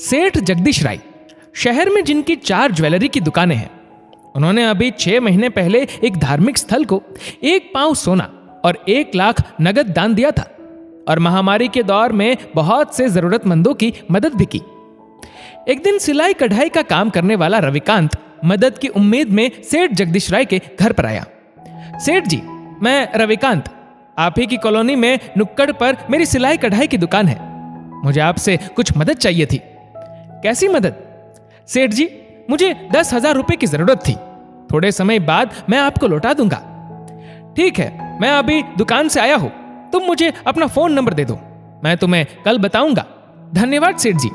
सेठ जगदीश राय शहर में जिनकी 4 ज्वेलरी की दुकानें हैं, उन्होंने अभी 6 महीने पहले एक धार्मिक स्थल को 1 पांव सोना और 1 लाख नगद दान दिया था और महामारी के दौर में बहुत से जरूरतमंदों की मदद भी की। एक दिन सिलाई कढ़ाई का काम करने वाला रविकांत मदद की उम्मीद में सेठ जगदीश राय के घर पर आया। सेठ जी, मैं रविकांत, आप ही की कॉलोनी में नुक्कड़ पर मेरी सिलाई कढ़ाई की दुकान है। मुझे आपसे कुछ मदद चाहिए थी। कैसी मदद? सेठ जी, मुझे 10,000 रुपए की जरूरत थी। थोड़े समय बाद मैं आपको लौटा दूंगा। ठीक है, मैं अभी दुकान से आया हूं, तुम मुझे अपना फोन नंबर दे दो, मैं तुम्हें कल बताऊंगा। धन्यवाद सेठ जी,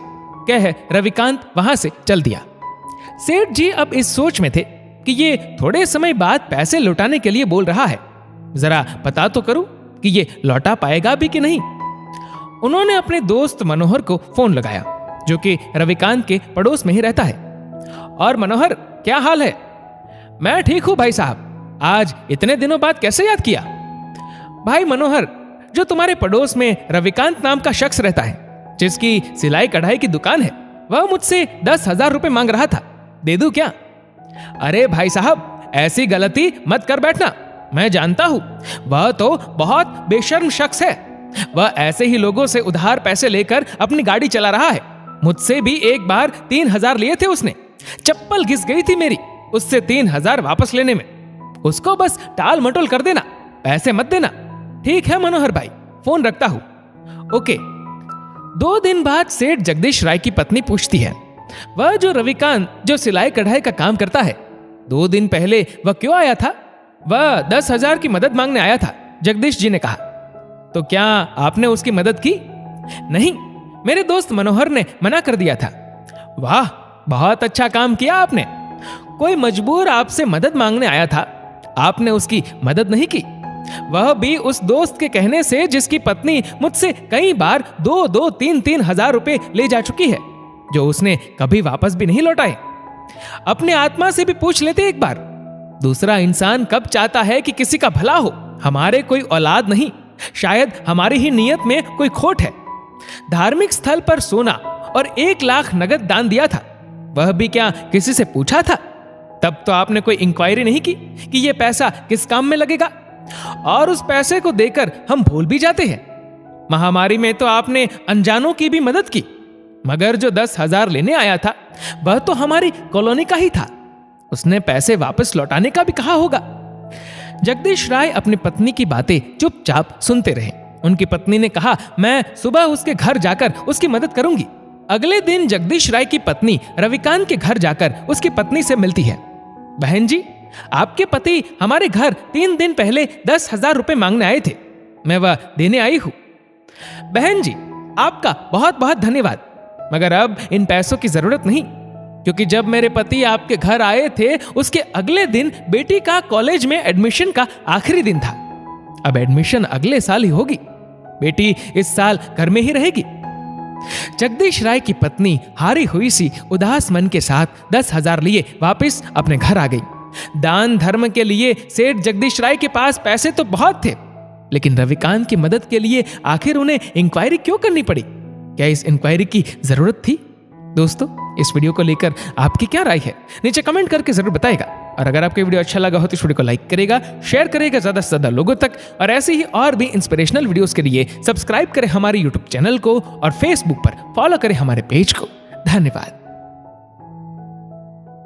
कह रविकांत वहां से चल दिया। सेठ जी अब इस सोच में थे कि ये थोड़े समय बाद पैसे लौटाने के लिए बोल रहा है, जरा पता तो करूं कि ये लौटा पाएगा भी कि नहीं। उन्होंने अपने दोस्त मनोहर को फोन लगाया, जो कि रविकांत के पड़ोस में ही रहता है। और मनोहर, क्या हाल है? मैं ठीक हूं भाई साहब, आज इतने दिनों बाद कैसे याद किया? भाई मनोहर, जो तुम्हारे पड़ोस में रविकांत नाम का शख्स रहता है, जिसकी सिलाई कढ़ाई की दुकान है, वह मुझसे 10,000 रुपए मांग रहा था, दे दूं क्या? अरे भाई साहब, ऐसी गलती मत कर बैठना, मैं जानता हूं वह तो बहुत बेशर्म शख्स है। वह ऐसे ही लोगों से उधार पैसे लेकर अपनी गाड़ी चला रहा है। मुझसे भी एक बार 3,000 लिए थे उसने। चप्पल घिस गई थी मेरी उससे 3,000 वापस लेने में। उसको बस टाल मटोल कर देना, पैसे मत देना। ठीक है मनोहर भाई, फोन रखता हूं। ओके। 2 दिन बाद सेठ जगदीश राय की पत्नी पूछती है, वह जो रविकांत जो सिलाई कढ़ाई का काम करता है, 2 दिन पहले वह क्यों आया था? वह 10,000 की मदद मांगने आया था, जगदीश जी ने कहा। तो क्या आपने उसकी मदद की? नहीं, मेरे दोस्त मनोहर ने मना कर दिया था। वाह, बहुत अच्छा काम किया आपने। कोई मजबूर आपसे मदद मांगने आया था, आपने उसकी मदद नहीं की, वह भी उस दोस्त के कहने से जिसकी पत्नी मुझसे कई बार 2-2, 3-3 हजार रुपए ले जा चुकी है, जो उसने कभी वापस भी नहीं लौटाए। अपने आत्मा से भी पूछ लेते एक बार, दूसरा इंसान कब चाहता है कि किसी का भला हो? हमारे कोई औलाद नहीं, शायद हमारी ही नीयत में कोई खोट है। धार्मिक स्थल पर सोना और 1 लाख नगद दान दिया था, वह भी क्या किसी से पूछा था? तब तो आपने कोई इंक्वायरी नहीं की कि यह पैसा किस काम में लगेगा, और उस पैसे को देकर हम भूल भी जाते हैं। महामारी में तो आपने अनजानों की भी मदद की, मगर जो 10,000 लेने आया था, वह तो हमारी कॉलोनी का ही था। उसने पैसे वापस लौटाने का भी कहा होगा। जगदीश राय अपनी पत्नी की बातें चुपचाप सुनते रहे। उनकी पत्नी ने कहा, मैं सुबह उसके घर जाकर उसकी मदद करूंगी। अगले दिन जगदीश राय की पत्नी रविकांत के घर जाकर उसकी पत्नी से मिलती है। बहन जी, आपके पति हमारे घर 3 दिन पहले 10,000 रुपए मांगने आए थे, मैं वह देने आई हूं। बहन जी, आपका बहुत बहुत धन्यवाद, मगर अब इन पैसों की जरूरत नहीं, क्योंकि जब मेरे पति आपके घर आए थे, उसके अगले दिन बेटी का कॉलेज में एडमिशन का आखिरी दिन था। अब एडमिशन अगले साल ही होगी, बेटी इस साल घर में ही रहेगी। जगदीश राय की पत्नी हारी हुई सी उदास मन के साथ 10,000 लिए वापस अपने घर आ गई। दान धर्म के लिए सेठ जगदीश राय के पास पैसे तो बहुत थे, लेकिन रविकांत की मदद के लिए आखिर उन्हें इंक्वायरी क्यों करनी पड़ी? क्या इस इंक्वायरी की जरूरत थी? दोस्तों, इस वीडियो को लेकर आपकी क्या राय है, नीचे कमेंट करके जरूर बताएगा। और अगर आपको वीडियो अच्छा लगा हो तो इस वीडियो को लाइक करेगा, शेयर करेगा ज्यादा से ज्यादा लोगों तक, और ऐसे ही और भी इंस्पिरेशनल वीडियोस के लिए सब्सक्राइब करें हमारे यूट्यूब चैनल को और फेसबुक पर फॉलो करें हमारे पेज को। धन्यवाद।